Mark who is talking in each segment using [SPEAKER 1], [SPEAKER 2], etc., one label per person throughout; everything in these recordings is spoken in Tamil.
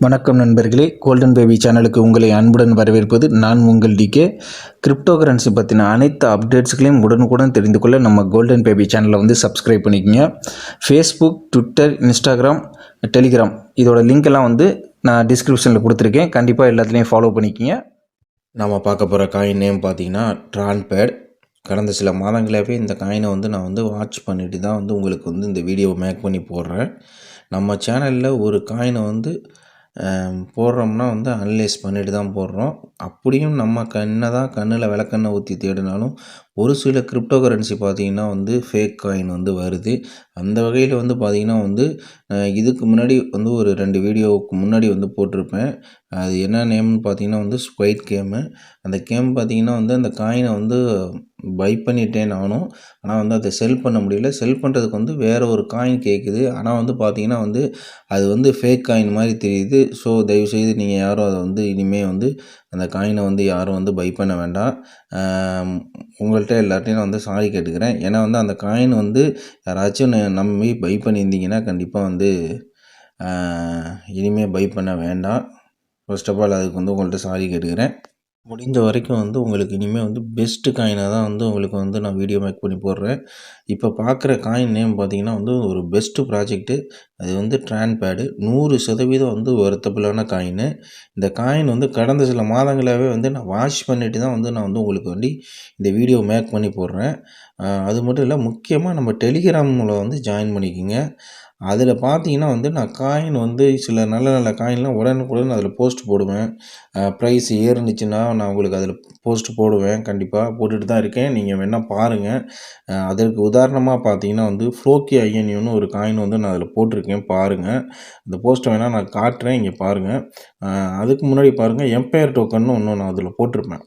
[SPEAKER 1] வணக்கம் நண்பர்களே, கோல்டன் பேபி சேனலுக்கு உங்களை அன்புடன் வரவேற்பது நான் உங்கள் டிகே. கிரிப்டோ கரன்சி பற்றின அனைத்து அப்டேட்ஸ்களையும் உடனுக்குடன் தெரிந்து கொள்ள நம்ம கோல்டன் பேபி சேனலை சப்ஸ்கிரைப் பண்ணிக்கோங்க. ஃபேஸ்புக், ட்விட்டர், இன்ஸ்டாகிராம், டெலிகிராம் இதோட லிங்க் எல்லாம் நான் டிஸ்கிரிப்ஷனில் கொடுத்துருக்கேன். கண்டிப்பாக எல்லாத்துலேயும் ஃபாலோ பண்ணிக்கோங்க. நம்ம பார்க்க போகிற காயின் நேம் பார்த்தீங்கன்னா ட்ரான்பேட். கடந்த சில மாதங்களாகவே இந்த காயினை நான் வாட்ச் பண்ணிட்டு தான் உங்களுக்கு இந்த வீடியோவை மேக் பண்ணி போடுறேன். நம்ம சேனலில் ஒரு காயினை போடுறோம்னா அனலைஸ் பண்ணிட்டு தான் போடுறோம். அப்படியும் நம்ம தான் கண்ணில் விளக்கெண்ணெய் ஊற்றி தேடினாலும் ஒரு சில கிரிப்டோ கரன்சி பார்த்திங்கன்னா ஃபேக் காயின் வருது. அந்த வகையில் பார்த்திங்கன்னா இதுக்கு முன்னாடி ஒரு 2 வீடியோவுக்கு முன்னாடி போட்டிருப்பேன். அது என்ன நேம்னு பார்த்திங்கன்னா ஸ்குவைட் கேமு. அந்த கேம் பார்த்திங்கன்னா அந்த காயினை பை பண்ணிட்டேன் நானும். ஆனால் அதை செல் பண்ண முடியல. செல் பண்ணுறதுக்கு வேறு ஒரு காயின் கேட்குது. ஆனால் பார்த்திங்கன்னா அது ஃபேக் காயின் மாதிரி தெரியுது. ஸோ தயவுசெய்து நீங்கள் யாரும் அதை இனிமேல் அந்த காயினை யாரும் பை பண்ண வேண்டாம். உங்கள்கிட்ட எல்லார்ட்டையும் நான் சாரி கேட்டுக்கிறேன். ஏன்னா அந்த காயின் யாராச்சும் நம்பி பை பண்ணியிருந்தீங்கன்னா கண்டிப்பாக இனிமேல் பை பண்ண வேண்டாம். ஃபர்ஸ்ட் ஆஃப் ஆல் அதுக்கு உங்கள்கிட்ட சாரி கேட்டுக்கிறேன். முடிஞ்ச வரைக்கும் உங்களுக்கு இனிமேல் பெஸ்ட்டு காயினாக தான் உங்களுக்கு நான் வீடியோ மேக் பண்ணி போடுறேன். இப்போ பார்க்குற காயின் நேம் பார்த்திங்கன்னா ஒரு பெஸ்ட்டு ப்ராஜெக்ட்டு. அது ட்ரான்பேடு 100% ஒர்த்தபிளான காயினு. இந்த காயின் கடந்த சில மாதங்களாகவே நான் வாட்ச் பண்ணிட்டு தான் நான் உங்களுக்கு இந்த வீடியோ மேக் பண்ணி போடுறேன். அது மட்டும் இல்லை, முக்கியமாக நம்ம டெலிகிராமில் ஜாயின் பண்ணிக்கோங்க. அதில் பார்த்தீங்கன்னா நான் காயின் சில நல்ல நல்ல காயின்லாம் உடனுக்குடன் அதில் போஸ்ட் போடுவேன். ப்ரைஸ் ஏறுனுச்சுன்னா நான் உங்களுக்கு அதில் போஸ்ட் போடுவேன். கண்டிப்பாக போட்டுட்டு தான் இருக்கேன். நீங்கள் வேணால் பாருங்கள். அதற்கு உதாரணமாக பார்த்தீங்கன்னா ஃப்ளோக்கி ஐஎன்யூன்னு ஒரு காயின் நான் அதில் போட்டிருக்கேன், பாருங்கள். அந்த போஸ்ட்டை வேணால் நான் காட்டுறேன், இங்கே பாருங்கள். அதுக்கு முன்னாடி பாருங்கள், எம்பையர் டோக்கன்னு ஒன்று நான் அதில் போட்டிருப்பேன்.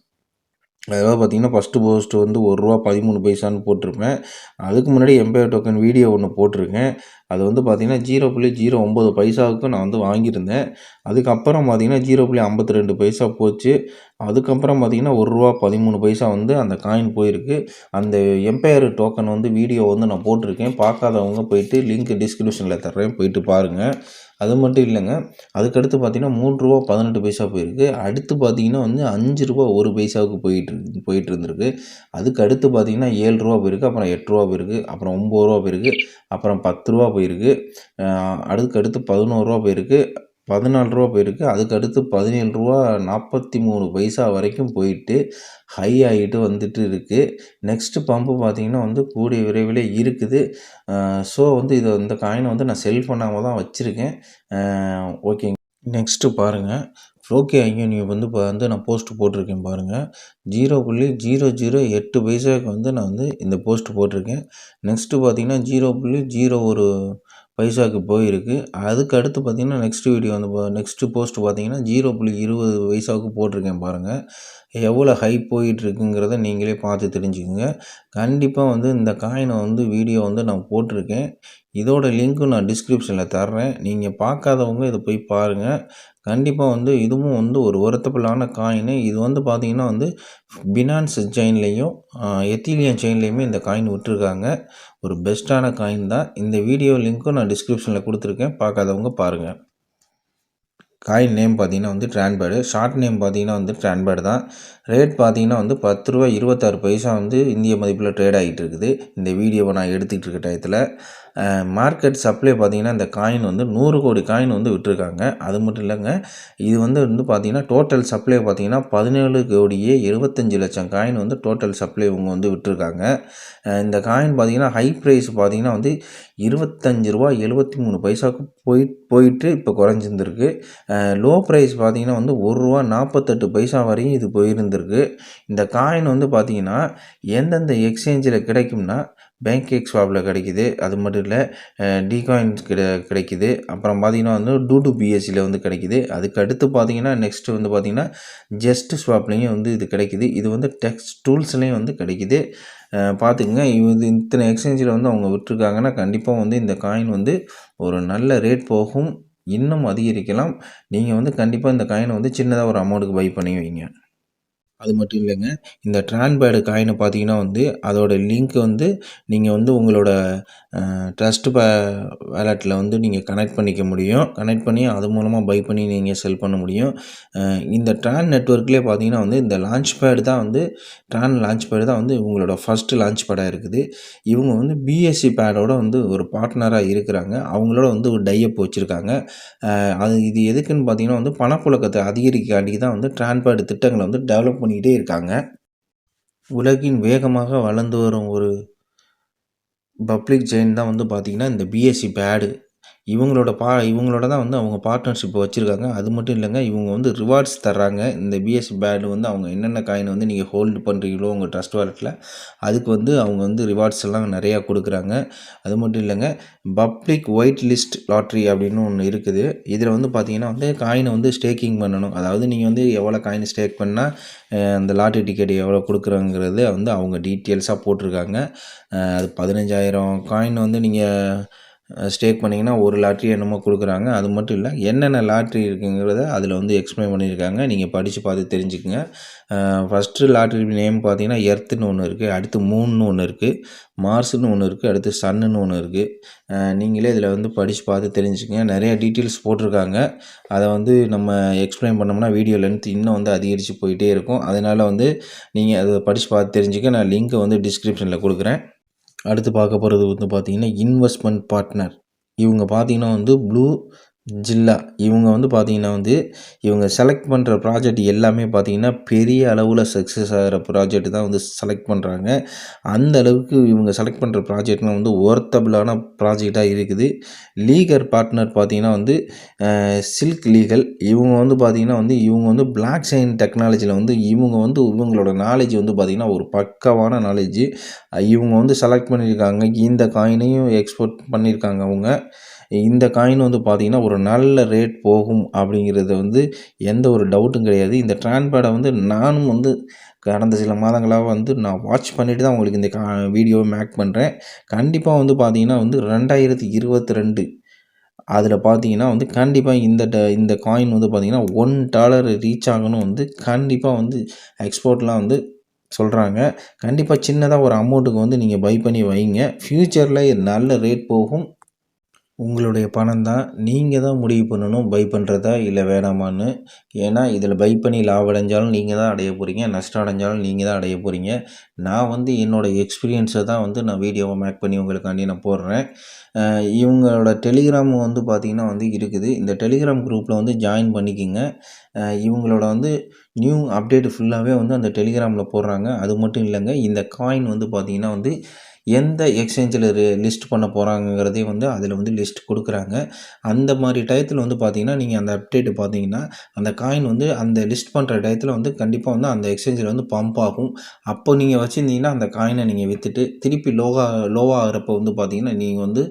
[SPEAKER 1] அதாவது பார்த்திங்கன்னா ஃபஸ்ட்டு போஸ்ட்டு ₹1.13 போட்டிருப்பேன். அதுக்கு முன்னாடி எம்பையர் டோக்கன் வீடியோ ஒன்று போட்டிருக்கேன். அது பார்த்திங்கன்னா 0.09 பைசாவுக்கு நான் வாங்கியிருந்தேன். அதுக்கப்புறம் பார்த்திங்கன்னா 0.52 போச்சு. அதுக்கப்புறம் பார்த்திங்கன்னா ₹1.13 அந்த காயின் போயிருக்கு. அந்த எம்பையர் டோக்கன் வீடியோ நான் போட்டிருக்கேன். பார்க்காதவங்க போயிட்டு லிங்க் டிஸ்கிரிப்ஷனில் தர்றேன், போயிட்டு பாருங்கள். அது மட்டும் இல்லைங்க, அதுக்கடுத்து பார்த்திங்கன்னா ₹3.18 போயிருக்கு. அடுத்து பார்த்திங்கன்னா ₹5.01 போயிட்டு இருந்திருக்கு. அதுக்கு அடுத்து பார்த்திங்கன்னா ₹7 போயிருக்கு, அப்புறம் ₹8 போயிருக்கு, அப்புறம் ₹9 போயிருக்கு, அப்புறம் ₹10 போயிருக்கு, அதுக்கடுத்து ₹11 போயிருக்கு, ₹14 போயிருக்கு, அதுக்கடுத்து ₹17.43 வரைக்கும் போயிட்டு ஹை ஆகிட்டு வந்துட்டு இருக்குது. நெக்ஸ்ட்டு பம்பு பார்த்திங்கன்னா கூடிய விரைவில் இருக்குது. ஸோ இந்த காயினை நான் செல் பண்ணாமல் தான் வச்சுருக்கேன். ஓகேங்க. நெக்ஸ்ட்டு பாருங்கள், ஃப்ளோக்கி ஐஎன்யூ நான் போஸ்ட் போட்டிருக்கேன் பாருங்கள். 0.008 பைசாவுக்கு நான் இந்த போஸ்ட் போட்டிருக்கேன். நெக்ஸ்ட்டு பார்த்திங்கன்னா 0.01 பைசாவுக்கு போயிருக்கு. அதுக்கு அடுத்து பார்த்திங்கன்னா நெக்ஸ்ட்டு போஸ்ட் பார்த்திங்கன்னா 0.20 போட்டிருக்கேன் பாருங்கள். எவ்வளோ ஹை போயிட்டுருக்குங்கிறத நீங்களே பார்த்து தெரிஞ்சுக்கோங்க. கண்டிப்பாக இந்த காயினை வீடியோ நான் போட்டிருக்கேன். இதோட லிங்க்கும் நான் டிஸ்கிரிப்ஷனில் தர்றேன். நீங்கள் பார்க்காதவங்க இதை போய் பாருங்கள். கண்டிப்பாக இதுவும் ஒரு ஒர்த்தபிளான காயின். இது பார்த்திங்கன்னா பினான்ஸ் செயின்லேயும் எத்தீரியம் செயின்லேயுமே இந்த காயின் விட்டுருக்காங்க. ஒரு பெஸ்ட்டான காயின் தான். இந்த வீடியோ லிங்க்கும் நான் டிஸ்கிரிப்ஷனில் கொடுத்துருக்கேன், பார்க்காதவங்க பாருங்கள். காயின் நேம் பார்த்திங்கன்னா ட்ரான்பேடு. ஷார்ட் நேம் பார்த்திங்கன்னா ட்ரான்பேடு தான். ரேட் பார்த்திங்கன்னா ₹10.26 இந்திய மதிப்பில் ட்ரேட் ஆகிட்டு இருக்குது. இந்த வீடியோவை நான் எடுத்துக்கிட்டு இருக்க டயத்தில் மார்க்கெட் சப்ளை பார்த்திங்கன்னா இந்த காயின் 100 கோடி காயின் விட்டுருக்காங்க. அது மட்டும் இல்லைங்க, இது பார்த்திங்கன்னா டோட்டல் சப்ளை பார்த்திங்கன்னா 17,75,00,000 காயின் டோட்டல் சப்ளை இவங்க விட்டுருக்காங்க. இந்த காயின் பார்த்திங்கன்னா ஹை ப்ரைஸ் பார்த்திங்கன்னா ₹25.73 போயிட்டு இப்போ குறைஞ்சிருந்துருக்கு. லோ ப்ரைஸ் பார்த்திங்கன்னா ₹1.48 வரையும் இது போயிருந்திருக்கு. இந்த காயின் பார்த்திங்கன்னா எந்தெந்த எக்ஸ்சேஞ்சில் கிடைக்கும்னா பேங்க் ஸ்வாப்பில் கிடைக்கிது. அது மட்டும் இல்லை, டிகாயின்ஸ் கிடைக்கிது. அப்புறம் பார்த்திங்கன்னா டூடு பிஎஸ்சியில் கிடைக்கிது. அதுக்கு அடுத்து பார்த்திங்கன்னா நெக்ஸ்ட்டு பார்த்திங்கன்னா ஜஸ்ட் ஸ்வாப்லேயும் இது கிடைக்கிது. இது டெக்ஸ்ட் டூல்ஸ்லேயும் கிடைக்கிது. பார்த்துக்குங்க. இது இத்தனை எக்ஸ்சேஞ்சில் அவங்க விட்டுருக்காங்கன்னா கண்டிப்பாக இந்த காயின் ஒரு நல்ல ரேட் போகும், இன்னும் அதிகரிக்கலாம். நீங்கள் கண்டிப்பாக இந்த காயினை சின்னதாக ஒரு அமௌண்ட்டுக்கு பை பண்ணி வைங்க. அது மட்டும் இல்லைங்க, இந்த ட்ரான்பேட் காயினை பார்த்தீங்கன்னா வந்து அதோட லிங்க் வந்து நீங்கள் வந்து உங்களோட ட்ரஸ்ட் வேலெட்டில் வந்து நீங்கள் கனெக்ட் பண்ணிக்க முடியும். கனெக்ட் பண்ணி அது மூலமாக பை பண்ணி நீங்கள் செல் பண்ண முடியும். இந்த ட்ரான் நெட்வொர்க்லேயே பார்த்தீங்கன்னா வந்து இந்த லான்ச் பேட் தான் வந்து ட்ரான் லான்ச் பேடு தான் வந்து இவங்களோட ஃபஸ்ட்டு லான்ச் பேடாக இருக்குது. இவங்க வந்து பிஎஸ்சி பேடோட வந்து ஒரு பார்ட்னராக இருக்கிறாங்க. அவங்களோட வந்து ஒரு டையப் வச்சுருக்காங்க. இது எதுக்குன்னு பார்த்தீங்கன்னா வந்து பணப்புழக்கத்தை அதிகரிக்காண்டி தான் வந்து ட்ரான்பேட் திட்டங்களை வந்து டெவலப் பண்ணிக்கிட்டே இருக்காங்க. உலகின் வேகமாக வளர்ந்து வரும் ஒரு பப்ளிக் செயின் தான் வந்து பார்த்திங்கன்னா இந்த பிஎஸ்சி பேடு. இவங்களோட தான் வந்து அவங்க பார்ட்னர்ஷிப் வச்சுருக்காங்க. அது மட்டும் இல்லைங்க, இவங்க வந்து ரிவார்ட்ஸ் தர்றாங்க. இந்த பிஎஸ்சி பேடு வந்து அவங்க என்னென்ன காயின் வந்து நீங்கள் ஹோல்டு பண்ணுறீங்களோ உங்கள் ட்ரஸ்ட் வாலெட்டில், அதுக்கு வந்து அவங்க வந்து ரிவார்ட்ஸ் எல்லாம் நிறையா கொடுக்குறாங்க. அது மட்டும் இல்லைங்க, பப்ளிக் ஒயிட் லிஸ்ட் லாட்ரி அப்படின்னு ஒன்று இருக்குது. இதில் வந்து பார்த்திங்கன்னா வந்து காயினை வந்து ஸ்டேக்கிங் பண்ணணும். அதாவது நீங்கள் வந்து எவ்வளோ காயின் ஸ்டேக் பண்ணால் அந்த லாட்ரி டிக்கெட் எவ்வளோ கொடுக்குறோங்கிறது வந்து அவங்க டீட்டெயில்ஸாக போட்டிருக்காங்க. அது 15,000 காயின் வந்து நீங்கள் ஸ்டேக் பண்ணிங்கன்னா ஒரு லாட்ரி என்னமோ கொடுக்குறாங்க. அது மட்டும் இல்லை, என்னென்ன லாட்ரி இருக்குங்கிறத அதில் வந்து எக்ஸ்பிளைன் பண்ணியிருக்காங்க. நீங்கள் படித்து பார்த்து தெரிஞ்சுக்கங்க. ஃபஸ்ட்டு லாட்ரி நேம் பார்த்தீங்கன்னா எர்த்துன்னு ஒன்று இருக்குது, அடுத்து மூன்னு ஒன்று இருக்குது, மார்ஸ்னு ஒன்று இருக்குது, அடுத்து சன்னுன்னு ஒன்று இருக்குது. நீங்களே இதில் வந்து படித்து பார்த்து தெரிஞ்சுக்கங்க. நிறைய டீட்டெயில்ஸ் போட்டிருக்காங்க. அதை வந்து நம்ம எக்ஸ்பிளைன் பண்ணோம்னா வீடியோ லென்த் இன்னும் வந்து அதிகரித்து போயிட்டே இருக்கும். அதனால் வந்து நீங்கள் அதை படித்து பார்த்து தெரிஞ்சுக்க. நான் லிங்க்கை வந்து டிஸ்கிரிப்ஷனில் கொடுக்குறேன். அடுத்து பார்க்க போகிறது வந்து பார்த்திங்கன்னா இன்வெஸ்ட்மெண்ட் பார்ட்னர். இவங்க பார்த்திங்கன்னா வந்து ப்ளூ ஜில்லா. இவங்க வந்து பார்த்திங்கன்னா வந்து இவங்க செலக்ட் பண்ணுற ப்ராஜெக்ட் எல்லாமே பார்த்திங்கன்னா பெரிய அளவில் சக்ஸஸ் ஆகிற ப்ராஜெக்ட் தான் வந்து செலக்ட் பண்ணுறாங்க. அந்த அளவுக்கு இவங்க செலக்ட் பண்ணுற ப்ராஜெக்ட்லாம் வந்து ஒர்த்தபிளான ப்ராஜெக்டாக இருக்குது. லீகர் பார்ட்னர் பார்த்திங்கன்னா வந்து சில்க் லீகல். இவங்க வந்து பார்த்திங்கன்னா வந்து இவங்க வந்து பிளாக் செயின் டெக்னாலஜியில் வந்து இவங்களோட நாலேஜ் வந்து பார்த்திங்கன்னா ஒரு பக்காவான நாலேஜ். இவங்க வந்து செலக்ட் பண்ணியிருக்காங்க. இந்த காயினையும் எக்ஸ்போர்ட் பண்ணியிருக்காங்க அவங்க. இந்த காயின் வந்து பார்த்திங்கன்னா ஒரு நல்ல ரேட் போகும் அப்படிங்கிறது வந்து எந்த ஒரு டவுட்டும் கிடையாது. இந்த ட்ரான்பேடை வந்து நானும் வந்து கடந்த சில மாதங்களாக வந்து நான் வாட்ச் பண்ணிவிட்டு தான் உங்களுக்கு இந்த வீடியோவை மேக் பண்ணுறேன். கண்டிப்பாக வந்து பார்த்திங்கன்னா வந்து 2022 அதில் பார்த்தீங்கன்னா வந்து கண்டிப்பாக இந்த காயின் வந்து பார்த்திங்கன்னா $1 ரீச் ஆகணும் வந்து கண்டிப்பாக வந்து எக்ஸ்போர்ட்லாம் வந்து சொல்கிறாங்க. கண்டிப்பாக சின்னதாக ஒரு அமௌண்ட்டுக்கு வந்து நீங்கள் பை பண்ணி வைங்க. ஃப்யூச்சரில் நல்ல ரேட் போகும். உங்களுடைய பணம் தான். நீங்கள் தான் முடிவு பண்ணணும் பை பண்ணுறதா இல்லை வேணாமான்னு. ஏன்னா இதில் பை பண்ணி லாபம் அடைஞ்சாலும் நீங்கள் தான் அடைய போகிறீங்க, நஷ்டம் அடைஞ்சாலும் நீங்கள் தான் அடைய போகிறீங்க. நான் வந்து என்னோடய எக்ஸ்பீரியன்ஸை தான் வந்து நான் வீடியோவை மேக் பண்ணி உங்களுக்காண்டி நான் போடுறேன். இவங்களோட டெலிகிராம் வந்து பார்த்திங்கன்னா வந்து இருக்குது. இந்த டெலிகிராம் குரூப்பில் வந்து ஜாயின் பண்ணிக்கோங்க. இவங்களோட வந்து நியூ அப்டேட் ஃபுல்லாகவே வந்து அந்த டெலிகிராமில் போடுறாங்க. அது மட்டும் இல்லைங்க, இந்த காயின் வந்து பார்த்திங்கன்னா வந்து எந்த எக்ஸ்சேஞ்சில் லிஸ்ட் பண்ண போகிறாங்கங்கிறதே வந்து அதில் வந்து லிஸ்ட் கொடுக்குறாங்க. அந்த மாதிரி டயத்தில் வந்து பார்த்திங்கன்னா நீங்கள் அந்த அப்டேட்டு பார்த்தீங்கன்னா அந்த காயின் வந்து அந்த லிஸ்ட் பண்ணுற டயத்தில் வந்து கண்டிப்பாக வந்து அந்த எக்ஸ்சேஞ்சில் வந்து பம்ப் ஆகும். அப்போ நீங்கள் வச்சுருந்தீங்கன்னா அந்த காயினை நீங்கள் விற்றுட்டு திருப்பி லோவாகிறப்போ வந்து பார்த்திங்கன்னா நீங்கள் வந்து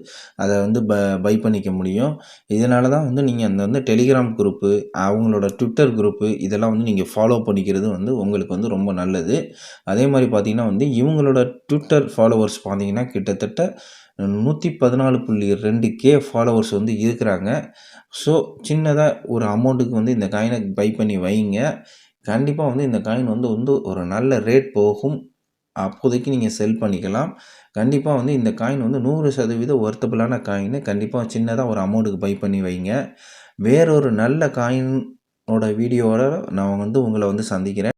[SPEAKER 1] அதை வந்து பை பண்ணிக்க முடியும். இதனால தான் வந்து நீங்கள் அந்த வந்து டெலிகிராம் குரூப்பு, அவங்களோட ட்விட்டர் குரூப்பு இதெல்லாம் வந்து நீங்கள் ஃபாலோ பண்ணிக்கிறது வந்து உங்களுக்கு வந்து ரொம்ப நல்லது. அதே மாதிரி பார்த்திங்கன்னா வந்து இவங்களோட ட்விட்டர் ஃபாலோவர்ஸ் பார்த்தீங்கன்னா கிட்டத்தட்ட 114.2K ஃபாலோவர்ஸ் வந்து இருக்கிறாங்க. ஸோ சின்னதாக ஒரு அமௌண்ட்டுக்கு வந்து இந்த காயினை பை பண்ணி வைங்க. கண்டிப்பாக வந்து இந்த காயின் வந்து ஒரு நல்ல ரேட் போகும். அப்போதைக்கு நீங்கள் செல் பண்ணிக்கலாம். கண்டிப்பாக வந்து இந்த காயின் வந்து 100% ஒர்த்தபிளான காயின். கண்டிப்பாக சின்னதாக ஒரு அமௌண்ட்டுக்கு பை பண்ணி வைங்க. வேறொரு நல்ல காயினோட வீடியோவோட நான் வந்து உங்களை வந்து சந்திக்கிறேன்.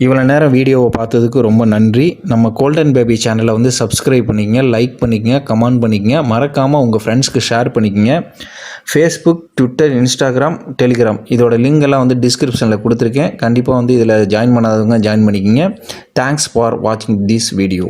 [SPEAKER 1] இவ்வளோ நேரம் வீடியோவை பார்த்ததுக்கு ரொம்ப நன்றி. நம்ம கோல்டன் பேபி சேனலை வந்து சப்ஸ்கிரைப் பண்ணிக்கங்க, லைக் பண்ணிக்கங்க, கமெண்ட் பண்ணிக்கங்க. மறக்காமல் உங்கள் ஃப்ரெண்ட்ஸ்க்கு ஷேர் பண்ணிக்கங்க. ஃபேஸ்புக், ட்விட்டர், இன்ஸ்டாகிராம், டெலிகிராம் இதோட லிங்க் எல்லாம் வந்து டிஸ்கிரிப்ஷனில் கொடுத்துருக்கேன். கண்டிப்பாக வந்து இதில் ஜாயின் பண்ணாதவங்க ஜாயின் பண்ணிக்கங்க. தேங்க்ஸ் ஃபார் வாட்சிங் திஸ் வீடியோ.